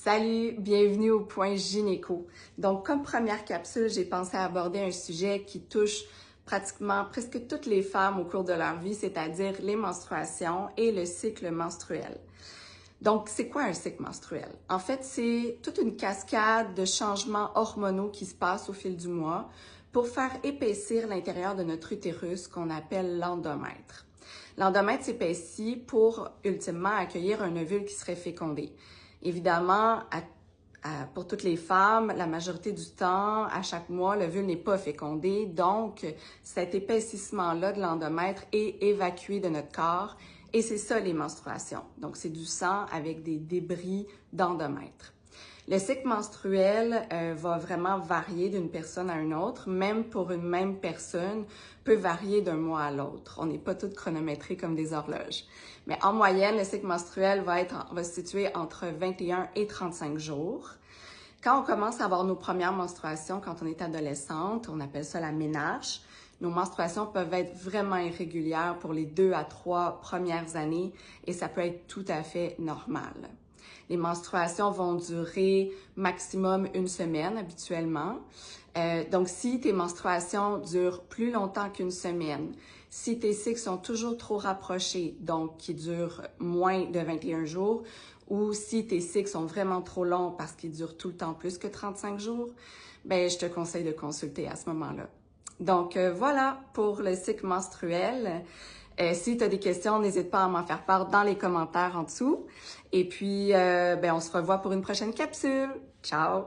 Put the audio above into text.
Salut, bienvenue au Point Gynéco. Donc, comme première capsule, j'ai pensé à aborder un sujet qui touche pratiquement presque toutes les femmes au cours de leur vie, c'est-à-dire les menstruations et le cycle menstruel. Donc, c'est quoi un cycle menstruel? En fait, c'est toute une cascade de changements hormonaux qui se passent au fil du mois pour faire épaissir l'intérieur de notre utérus qu'on appelle l'endomètre. L'endomètre s'épaissit pour ultimement accueillir un ovule qui serait fécondé. Évidemment, pour toutes les femmes, la majorité du temps, à chaque mois, l'ovule n'est pas fécondé. Donc, cet épaississement-là de l'endomètre est évacué de notre corps et c'est ça les menstruations. Donc, c'est du sang avec des débris d'endomètre. Le cycle menstruel va vraiment varier d'une personne à une autre, même pour une même personne, peut varier d'un mois à l'autre. On n'est pas toutes chronométrées comme des horloges. Mais en moyenne, le cycle menstruel va se situer entre 21 et 35 jours. Quand on commence à avoir nos premières menstruations, quand on est adolescente, on appelle ça la ménarche. Nos menstruations peuvent être vraiment irrégulières pour les 2 à 3 premières années et ça peut être tout à fait normal. Les menstruations vont durer maximum 1 semaine habituellement. Donc, si tes menstruations durent plus longtemps qu'1 semaine, si tes cycles sont toujours trop rapprochés, donc qui durent moins de 21 jours, ou si tes cycles sont vraiment trop longs parce qu'ils durent tout le temps plus que 35 jours, ben je te conseille de consulter à ce moment-là. Donc, voilà pour le cycle menstruel. Si tu as des questions, n'hésite pas à m'en faire part dans les commentaires en dessous. Et puis, on se revoit pour une prochaine capsule. Ciao!